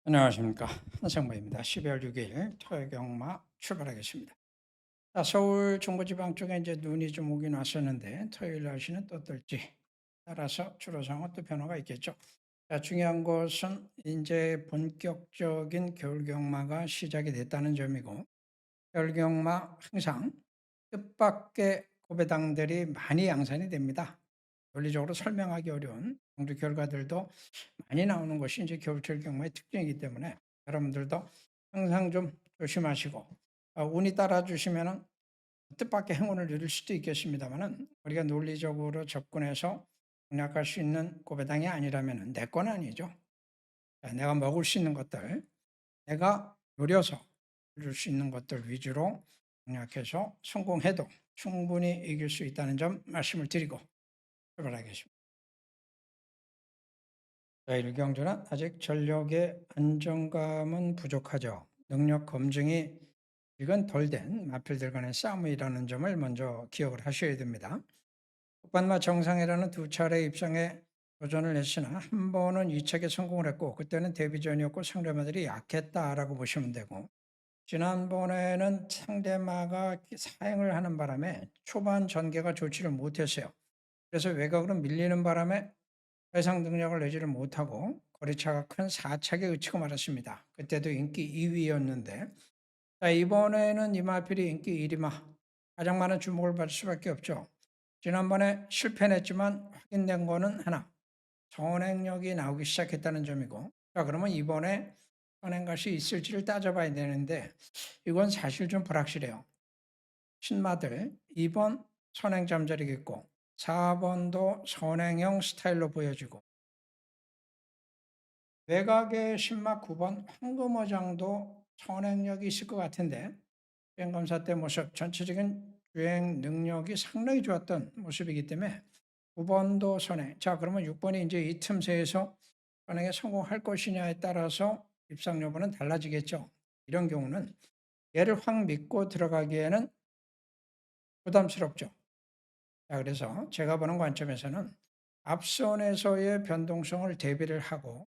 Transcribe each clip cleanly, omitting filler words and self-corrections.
안녕하십니까. 한상무입니다. 12월 6일 토요경마 출발하겠습니다. 자, 서울 중부지방 쪽에 이제 눈이 좀 오긴 왔었는데 토요일 날씨는 또 어떨지 따라서 주로 상황은 또 변화가 있겠죠. 자, 중요한 것은 이제 본격적인 겨울경마가 시작이 됐다는 점이고, 겨울경마 항상 뜻밖의 고배당들이 많이 양산이 됩니다. 논리적으로 설명하기 어려운 경주 결과들도 많이 나오는 것이 이제 겨울철 경마의 특징이기 때문에 여러분들도 항상 좀 조심하시고, 운이 따라주시면은 뜻밖의 행운을 누릴 수도 있겠습니다만은, 우리가 논리적으로 접근해서 공략할 수 있는 고배당이 아니라면 내 건 아니죠. 자, 내가 먹을 수 있는 것들, 내가 노려서 누릴 수 있는 것들 위주로 공략해서 성공해도 충분히 이길 수 있다는 점 말씀을 드리고 출발하겠습니다. 자, 일경주는 아직 전력의 안정감은 부족하죠. 능력 검증이 아직은 덜 된 마필들 간의 싸움이라는 점을 먼저 기억을 하셔야 됩니다. 북반마 정상이라는 두 차례 입상에 도전을 했으나 한 번은 이착에 성공을 했고, 그때는 데뷔전이었고 상대마들이 약했다라고 보시면 되고, 지난번에는 상대마가 사행을 하는 바람에 초반 전개가 좋지를 못했어요. 그래서 외곽으로 밀리는 바람에 해상 능력을 내지를 못하고 거리차가 큰 4착에 그치고 말았습니다. 그때도 인기 2위였는데, 자, 이번에는 이마필이 인기 1위마 가장 많은 주목을 받을 수밖에 없죠. 지난번에 실패했지만 확인된 거는 하나, 선행력이 나오기 시작했다는 점이고, 자, 그러면 이번에 선행것이 있을지를 따져봐야 되는데, 이건 사실 좀 불확실해요. 신마들 2번 선행 잠자리겠고 4번도 선행형 스타일로 보여지고, 외곽의 신마 9번 황금어장도 선행력이 있을 것 같은데, 주행검사 때 모습 전체적인 주행 능력이 상당히 좋았던 모습이기 때문에 9번도 선행. 자, 그러면 6번이 이제 이 틈새에서 선행에 성공할 것이냐에 따라서 입상 여부는 달라지겠죠. 이런 경우는 얘를 확 믿고 들어가기에는 부담스럽죠. 자, 그래서 제가 보는 관점에서는 앞선에서의 변동성을 대비를 하고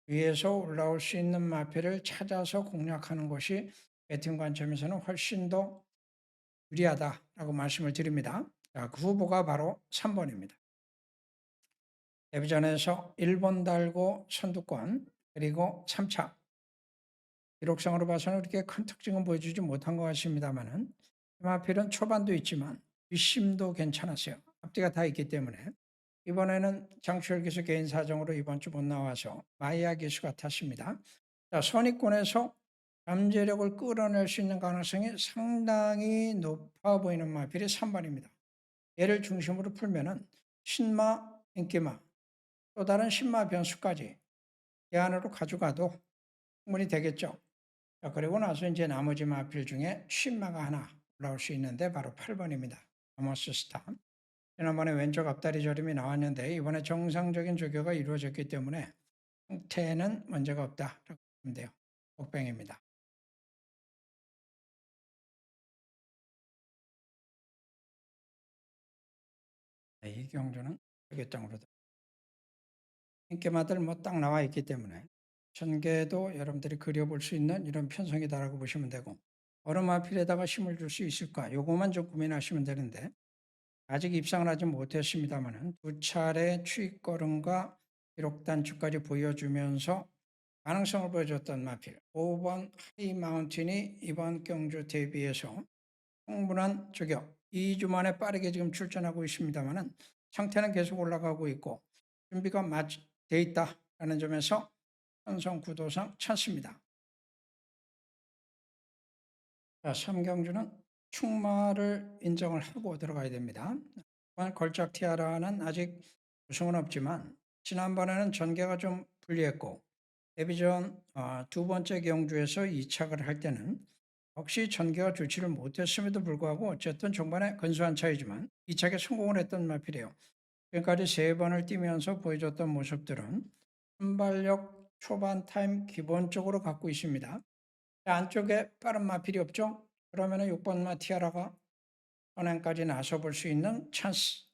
위에서 올라올 수 있는 마필을 찾아서 공략하는 것이 배팅 관점에서는 훨씬 더 유리하다라고 말씀을 드립니다. 자, 그 후보가 바로 3번입니다. 데뷔전에서 1번 달고 선두권, 그리고 3차. 기록상으로 봐서는 그렇게 큰 특징은 보여주지 못한 것 같습니다만은, 마필은 초반도 있지만 뒷심도 괜찮았어요. 앞뒤가 다 있기 때문에. 이번에는 장추열 기수 개인 사정으로 이번 주 못 나와서 마이야 기수 같았습니다. 자, 선입권에서 잠재력을 끌어낼 수 있는 가능성이 상당히 높아 보이는 마필이 3번입니다. 얘를 중심으로 풀면은 신마, 인기마, 또 다른 신마 변수까지 대안으로 가져가도 충분히 되겠죠. 자, 그리고 나서 이제 나머지 마필 중에 신마가 하나 올라올 수 있는데 바로 8번입니다. 아모스 스타. 지난번에 왼쪽 앞다리 저림이 나왔는데 이번에 정상적인 조교가 이루어졌기 때문에 형태는 문제가 없다라고 보면 돼요. 복병입니다. 이 경주는 회계장으로 인기마들 뭐 딱 나와 있기 때문에 전개도 여러분들이 그려볼 수 있는 이런 편성이다라고 보시면 되고, 어느 마필에다가 힘을 줄 수 있을까? 요거만 좀 고민하시면 되는데, 아직 입상을 하지 못했습니다만은 두 차례 추익걸음과 기록 단축까지 보여주면서 가능성을 보여줬던 마필 5번 하이마운틴이 이번 경주 대비해서 충분한 저격 2주 만에 빠르게 지금 출전하고 있습니다만은 상태는 계속 올라가고 있고 준비가 돼 있다라는 점에서 편성 구도상 찬스입니다. 자, 3경주는 충마를 인정을 하고 들어가야 됩니다. 걸작 티아라는 아직 우승은 없지만 지난번에는 전개가 좀 불리했고, 데뷔전 두 번째 경주에서 이착을 할 때는 역시 전개가 좋지를 못했음에도 불구하고 어쨌든 종반에 근소한 차이지만 이착에 성공을 했던 마필이에요. 지금까지 세 번을 뛰면서 보여줬던 모습들은 순발력 초반 타임 기본적으로 갖고 있습니다. 안쪽에 빠른 마필이 없죠? 그러면 6번 마티아라가 선행까지 나서볼 수 있는 찬스,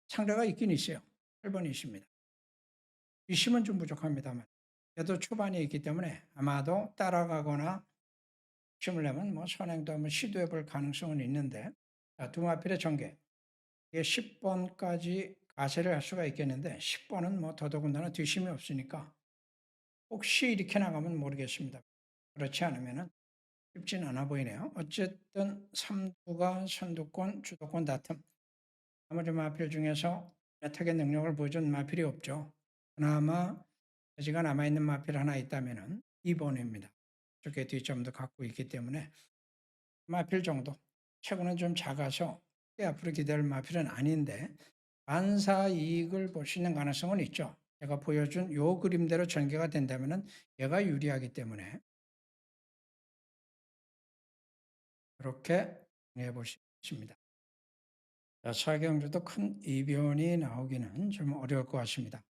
상대가 있긴 있어요. 8번이 있습니다. 뒷심은 좀 부족합니다만. 그래도 초반에 있기 때문에 아마도 따라가거나 힘을 내면 뭐 선행도 한번 시도해 볼 가능성은 있는데, 자, 두 마필의 전개. 이게 10번까지 가세를 할 수가 있겠는데 10번은 뭐 더더군다나 뒷심이 없으니까 혹시 이렇게 나가면 모르겠습니다. 그렇지 않으면은 쉽진 않아 보이네요. 어쨌든 3두가 선두권, 주도권 다툼. 나머지 마필 중에서 타겟 능력을 보여준 마필이 없죠. 그나마 여지가 남아있는 마필 하나 있다면은 2번입니다. 저게 뒷점도 갖고 있기 때문에 마필 정도. 최고는 좀 작아서 앞으로 기대할 마필은 아닌데 반사 이익을 볼 수 있는 가능성은 있죠. 제가 보여준 요 그림대로 전개가 된다면은 얘가 유리하기 때문에 그렇게 해 보십니다. 사경주도 큰 이변이 나오기는 좀 어려울 것 같습니다.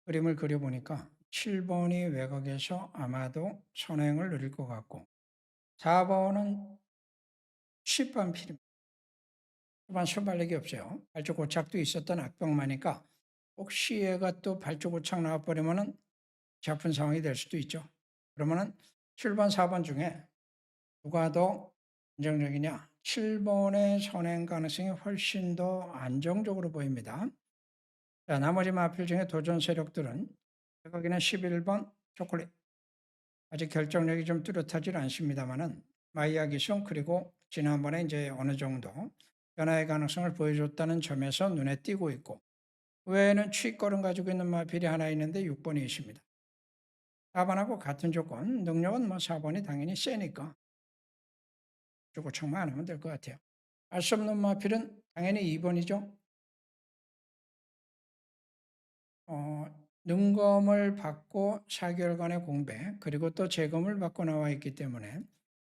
그림을 그려보니까 7번이 외곽에서 아마도 선행을 누릴 것 같고 4번은 10반필입니다. 초반 순발력이 없어요. 발주 고착도 있었던 악병마니까 혹시 얘가 또 발주 고착 나와버리면은 아픈 상황이 될 수도 있죠. 그러면은 7번, 4번 중에 누가 더 안정적이냐? 7번의 선행 가능성이 훨씬 더 안정적으로 보입니다. 자, 나머지 마필 중에 도전 세력들은 거기는 11번 초콜릿. 아직 결정력이 좀 뚜렷하지 않습니다만은 마이야 기슭 그리고 지난번에 이제 어느 정도 변화의 가능성을 보여줬다는 점에서 눈에 띄고 있고 그 외에는 취걸음 가지고 있는 마필이 하나 있는데 6번이 있습니다. 4번하고 같은 조건, 능력은 뭐 4번이 당연히 세니까 주고 척만 안 하면 될 것 같아요. 알 수 없는 마필은 당연히 2번이죠. 능검을 받고 4개월간의 공백 그리고 또 재검을 받고 나와 있기 때문에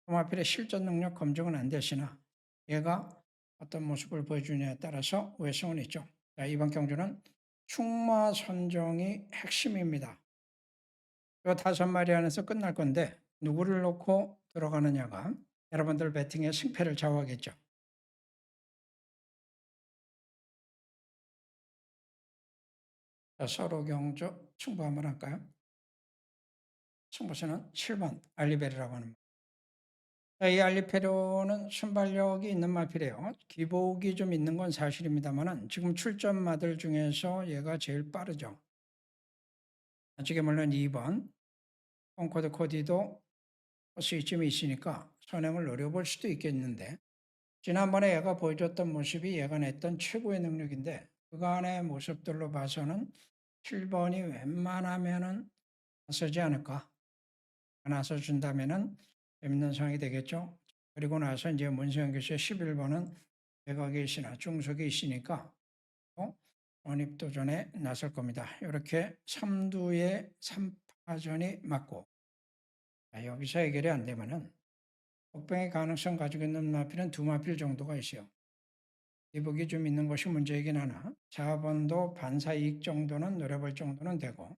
마필의 실전 능력 검증은 안 되시나 얘가 어떤 모습을 보여주냐에 따라서 우회성은 있죠. 자, 이번 경주는 충마 선정이 핵심입니다. 이 5마리 안에서 끝날 건데 누구를 놓고 들어가느냐가 여러분들 배팅의 승패를 좌우하겠죠. 자, 서로 경주 승부 한번 할까요? 승부수는 7번 알리베르라고 합니다. 이 알리페로는 순발력이 있는 마필이에요. 기복이 좀 있는 건 사실입니다만 지금 출전 마들 중에서 얘가 제일 빠르죠. 나중에 물론 2번 콩코드 코디도 스위쯤이 있으니까 선행을 노려볼 수도 있겠는데 지난번에 얘가 보여줬던 모습이 얘가 냈던 최고의 능력인데 그간의 모습들로 봐서는 7번이 웬만하면은 나서지 않을까. 나서준다면은 재밌는 상황이 되겠죠. 그리고 나서 이제 문세영 교수의 11번은 외곽에 있으나 중속에 있으니까 또 원입도전에 나설 겁니다. 이렇게 3두의 3파전이 맞고 여기서 해결이 안 되면은 복병의 가능성 가지고 있는 마필은 2마필 정도가 있어요. 기복이 좀 있는 것이 문제이긴 하나 4번도 반사 이익 정도는 노려볼 정도는 되고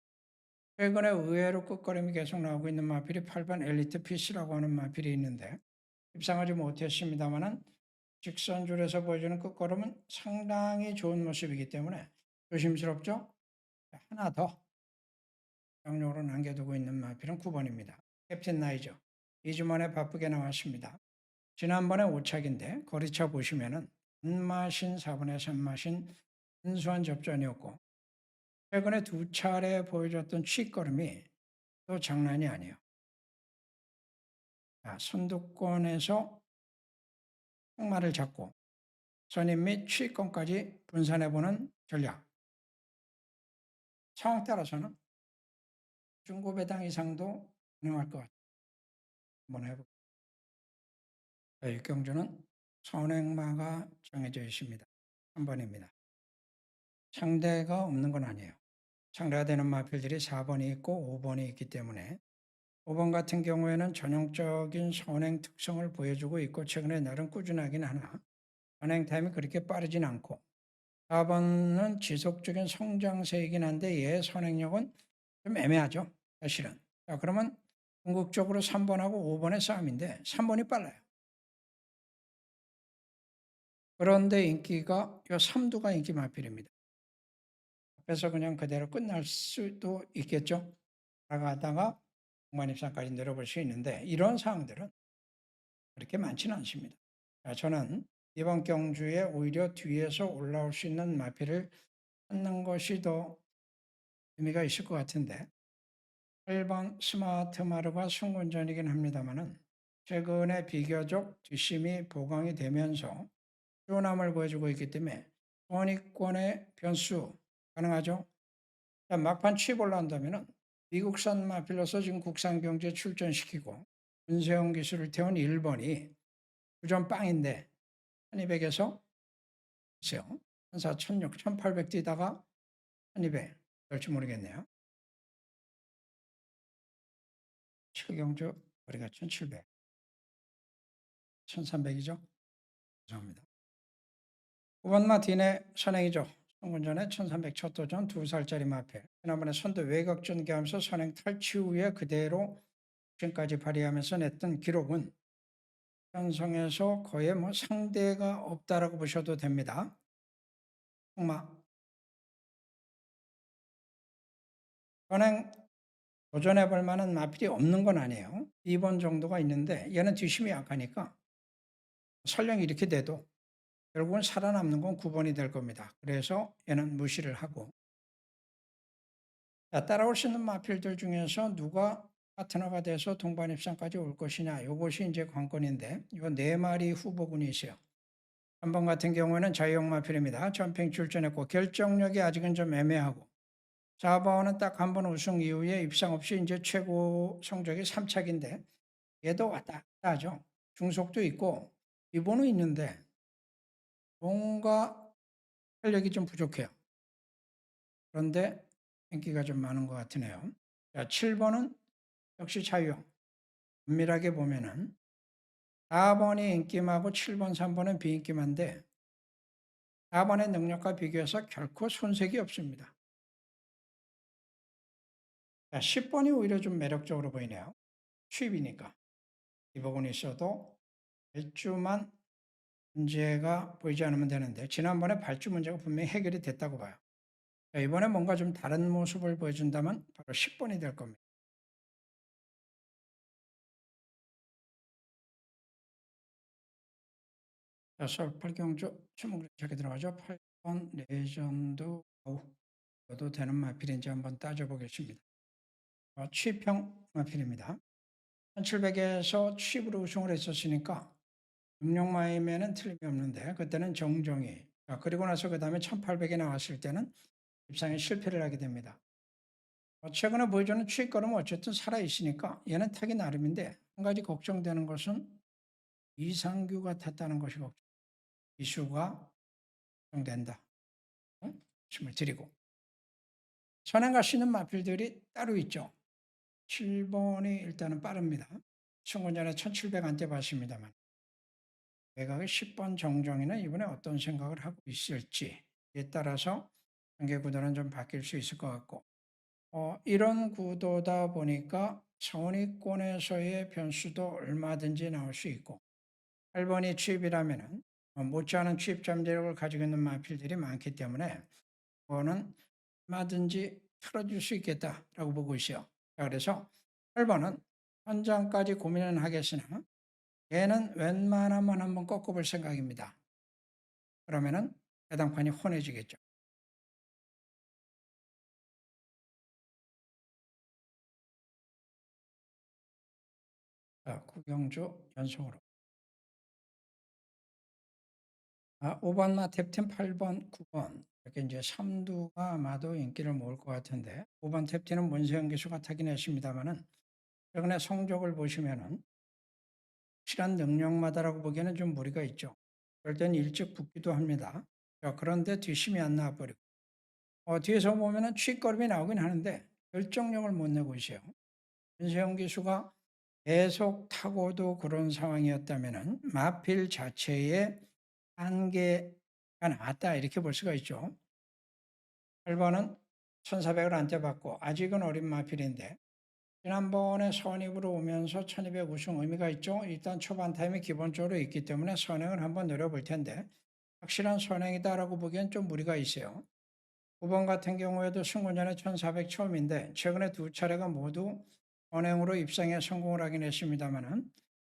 최근에 의외로 끝걸음이 계속 나오고 있는 마필이 8번 엘리트 PC라고 하는 마필이 있는데 입상하지 못했습니다만은 직선줄에서 보여주는 끝걸음은 상당히 좋은 모습이기 때문에 조심스럽죠? 하나 더 영역으로 남겨두고 있는 마필은 9번입니다. 캡틴 나이저. 2주 만에 바쁘게 나왔습니다. 지난번에 5착인데 거리차 보시면은 한마신 4분의 3마신 순수한 접전이었고 최근에 2차례 보여줬던 취걸음이 또 장난이 아니에요. 선두권에서 흑마를 잡고 선임 및 취권까지 분산해보는 전략. 상황 따라서는 중고 배당 이상도 가능할 것 같아요. 한번 해볼게요. 육경주는 선행마가 정해져 있습니다. 3번입니다. 상대가 없는 건 아니에요. 상대가 되는 마필들이 4번이 있고 5번이 있기 때문에 5번 같은 경우에는 전형적인 선행 특성을 보여주고 있고 최근에 나름 꾸준하긴 하나 선행 타임이 그렇게 빠르진 않고 4번은 지속적인 성장세이긴 한데 얘의 선행력은 좀 애매하죠. 사실은. 자, 그러면 궁극적으로 3번하고 5번의 싸움인데 3번이 빨라요. 그런데 인기가 이 3두가 인기 마필입니다. 앞에서 그냥 그대로 끝날 수도 있겠죠. 나가다가 동반입상까지 내려볼 수 있는데 이런 사항들은 그렇게 많지는 않습니다. 저는 이번 경주에 오히려 뒤에서 올라올 수 있는 마필을 찾는 것이 더 의미가 있을 것 같은데 8번 스마트마르가 승군전이긴 합니다만은 최근에 비교적 뒷심이 보강이 되면서 시원함을 보여주고 있기 때문에 선위권의 변수 가능하죠. 막판 취입 올라온다면 미국산 마필로서 지금 국산 경제에 출전시키고 문세영 기술을 태운 1번이 구전 빵인데 1200에서 글쎄요. 14,600, 1800 뛰다가 1200 될지 모르겠네요. 최경주 거리가 1700, 1300이죠. 죄송합니다. 9번 마틴의 선행이죠. 선군전에 1300 첫 도전 2살짜리 마필. 지난번에 선두 외곽 전개하면서 선행 탈취 후에 그대로 지금까지 발휘하면서 냈던 기록은 편성에서 거의 상대가 없다라고 보셔도 됩니다. 선행 도전해 볼 만한 마필이 없는 건 아니에요. 2번 정도가 있는데 얘는 뒷심이 약하니까 설령 이렇게 돼도 결국은 살아남는 건 9번이 될 겁니다. 그래서 얘는 무시를 하고 따라올 수 있는 마필들 중에서 누가 파트너가 돼서 동반 입상까지 올 것이냐 이것이 이제 관건인데 이 4마리 후보군이 있어요. 3번 같은 경우에는 자유형 마필입니다. 점핑 출전했고 결정력이 아직은 좀 애매하고 4번은 딱 한 번 우승 이후에 입상 없이 이제 최고 성적이 3착인데 얘도 왔다 갔다 하죠. 중속도 있고 기본은 있는데 뭔가 활력이 좀 부족해요. 그런데 인기가 좀 많은 것 같으네요. 자, 7번은 역시 자유형. 엄밀하게 보면은 4번이 인기마고 7번, 3번은 비인기만데 4번의 능력과 비교해서 결코 손색이 없습니다. 자, 10번이 오히려 좀 매력적으로 보이네요. 취입이니까. 이 부분이 있어도 발주만 문제가 보이지 않으면 되는데 지난번에 발주 문제가 분명히 해결이 됐다고 봐요. 자, 이번에 뭔가 좀 다른 모습을 보여준다면 바로 10번이 될 겁니다. 자, 서울 팔경주 추문구청에 들어가죠. 8번 레전드 도 되는 마필인지 한번 따져보겠습니다. 취입형 마필입니다. 1700에서 취입으로 우승을 했었으니까 음력마임에는 틀림이 없는데 그때는 정정이 그리고 나서 그 다음에 1800에 나왔을 때는 입상에 실패를 하게 됩니다. 최근에 보여주는 취입걸음은 어쨌든 살아있으니까 얘는 타기 나름인데 한 가지 걱정되는 것은 이상규가 탔다는 것이 걱정. 이슈가 걱정된다. 말씀을 드리고 선행 갈 수 있는 마필들이 따로 있죠. 7번이 일단은 빠릅니다. 승군전에 1700 안대 봤습니다만 외곽의 10번 정정이는 이번에 어떤 생각을 하고 있을지에 따라서 단계 구도는 좀 바뀔 수 있을 것 같고 이런 구도다 보니까 선위권에서의 변수도 얼마든지 나올 수 있고 8번이 취입이라면 못지않은 취입 잠재력을 가지고 있는 마필들이 많기 때문에 그거는 얼마든지 틀어줄 수 있겠다라고 보고 있어요. 자, 그래서 8번은 현장까지 고민은 하겠으나 얘는 웬만하면 한번 꺾어볼 생각입니다. 그러면은 해당 판이 혼해지겠죠. 자, 구경주 연속으로. 5번 마탭팀 8번, 9번 이렇게 이제 3두가 아마도 인기를 모을 것 같은데 5번 탭팀은 문세영 기수가 타긴 했습니다만은 최근에 성적을 보시면은 확실한 능력마다라고 보기에는 좀 무리가 있죠. 그럴 땐 일찍 붙기도 합니다. 자, 그런데 뒷심이 안 나와버리고 뒤에서 보면은 취걸음이 나오긴 하는데 결정력을 못 내고 있어요. 문세영 기수가 계속 타고도 그런 상황이었다면은 마필 자체의 한계가 나왔다 이렇게 볼 수가 있죠. 8번은 1400을 안떼봤고 아직은 어린 마필인데 지난번에 선입으로 오면서 1200 우승 의미가 있죠. 일단 초반 타임이 기본적으로 있기 때문에 선행을 한번 노려볼 텐데 확실한 선행이다라고 보기엔 좀 무리가 있어요. 9번 같은 경우에도 승군전에 1400 처음인데 최근에 두 차례가 모두 선행으로 입상에 성공을 하긴 했습니다만은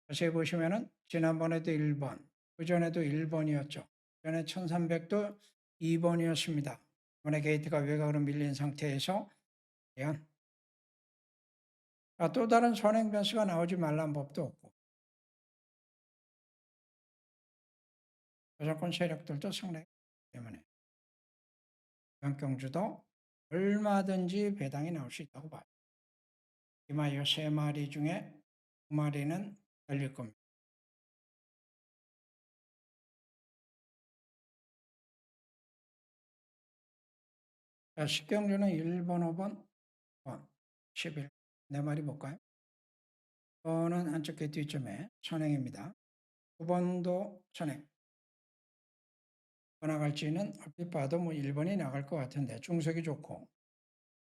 자세히 보시면은 지난번에도 1번, 그전에도 1번이었죠. 전에 1300도 2번이었습니다. 이번에 게이트가 외곽으로 밀린 상태에서 과연 또 다른 선행 변수가 나오지 말란 법도 없고 저작권 세력들도 상당히 때문에 양경주도 얼마든지 배당이 나올 수 있다고 봐요. 이마 이 세 마리 중에 두 마리는 달릴 겁니다. 자, 식경주는 1번, 5번, 11. 네 마리 볼까요? 1번은 한쪽 개 뒤쯤에 선행입니다. 9번도 선행. 나갈지는 얼핏 봐도 뭐 1번이 나갈 것 같은데 중석이 좋고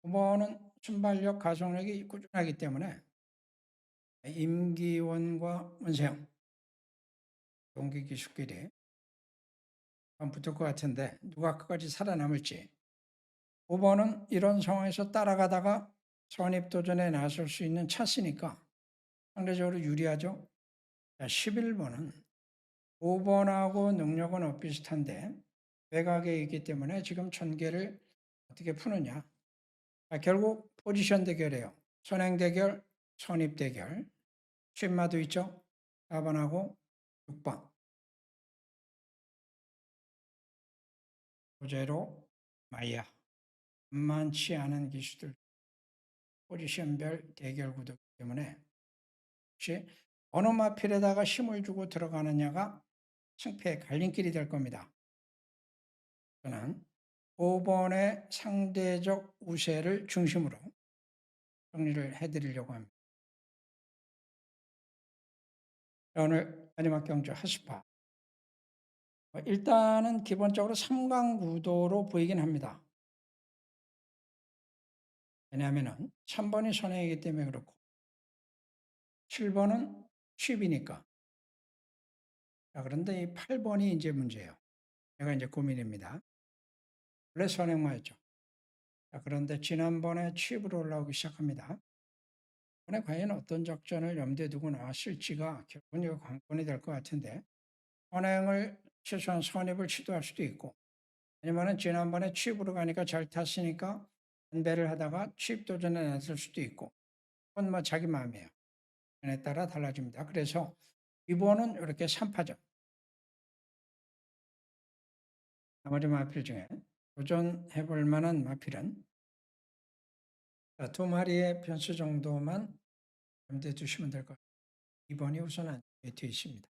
9번은 순발력, 가속력이 꾸준하기 때문에 임기원과 문세영 동기 기수끼리 붙을 것 같은데 누가 끝까지 살아남을지 5번은 이런 상황에서 따라가다가 선입도전에 나설 수 있는 찬스니까 상대적으로 유리하죠. 11번은 5번하고 능력은 엇비슷한데 외곽에 있기 때문에 지금 전개를 어떻게 푸느냐. 결국 포지션 대결이에요. 선행 대결, 선입 대결. 쉰마도 있죠. 4번하고 6번. 부제로 마이야. 만만치 않은 기수들 포지션별 대결 구도이기 때문에 혹시 어느 마필에다가 힘을 주고 들어가느냐가 승패의 갈림길이 될 겁니다. 저는 5번의 상대적 우세를 중심으로 정리를 해드리려고 합니다. 오늘 마지막 경주 하스파. 일단은 기본적으로 삼강구도로 보이긴 합니다. 왜냐하면 3번이 선행이기 때문에 그렇고 7번은 쉽이니까. 자, 그런데 이 8번이 이제 문제예요. 제가 이제 고민입니다. 원래 선행마였죠. 자, 그런데 지난번에 칩으로 올라오기 시작합니다. 이번에 과연 어떤 작전을 염두에 두고 나왔을지가 결국은 이거 관건이 될 것 같은데 선행을 최소한 선입을 시도할 수도 있고 아니면은 지난번에 칩으로 가니까 잘 탔으니까 반배를 하다가 칩 도전에 나설 수도 있고 그건 뭐 자기 마음이에요. 에 따라 달라집니다. 그래서 이번은 이렇게 3파전 나머지 마필 중에 도전해 볼 만한 마필은 두 마리의 변수 정도만 염두에 두시면 될 것 같아요. 2번이 우선 안돼 있습니다.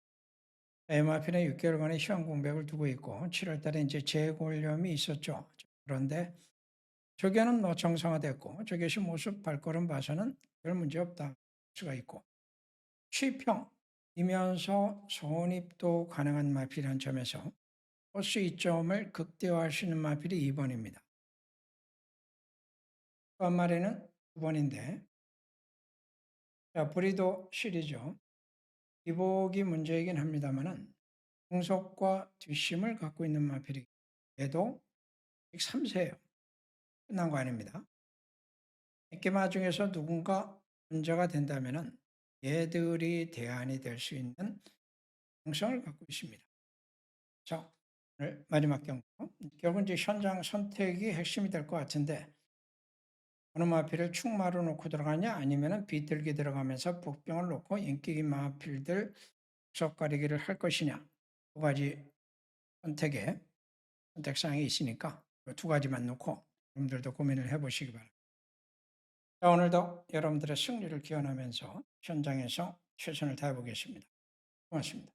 마필은 6개월간의 시험 공백을 두고 있고 7월 달에 이제 재고렴이 있었죠. 그런데 조교는 뭐 정상화됐고 조교시 모습 발걸음 봐서는 별 문제 없다 수가 있고 취평이면서 선입도 가능한 마필이라는 점에서 코스 이점을 극대화할 수 있는 마필이 2번입니다. 또 한 마리는 9번인데 브리도 실이죠. 기복이 문제이긴 합니다만은 공속과 뒷심을 갖고 있는 마필이 얘도 3세예요. 끝난 거 아닙니다. 액계마 중에서 누군가 문제가 된다면 얘들이 대안이 될 수 있는 가능성을 갖고 있습니다. 자, 오늘 마지막 경고. 결국은 이제 현장 선택이 핵심이 될 것 같은데 어느 마필을 축마로 놓고 들어가냐 아니면 비틀기 들어가면서 복병을 놓고 인기 마필들 속가리기를 할 것이냐 두 가지 선택사항이 있으니까 두 가지만 놓고 여러분들도 고민을 해보시기 바랍니다. 자, 오늘도 여러분들의 승리를 기원하면서 현장에서 최선을 다해보겠습니다. 고맙습니다.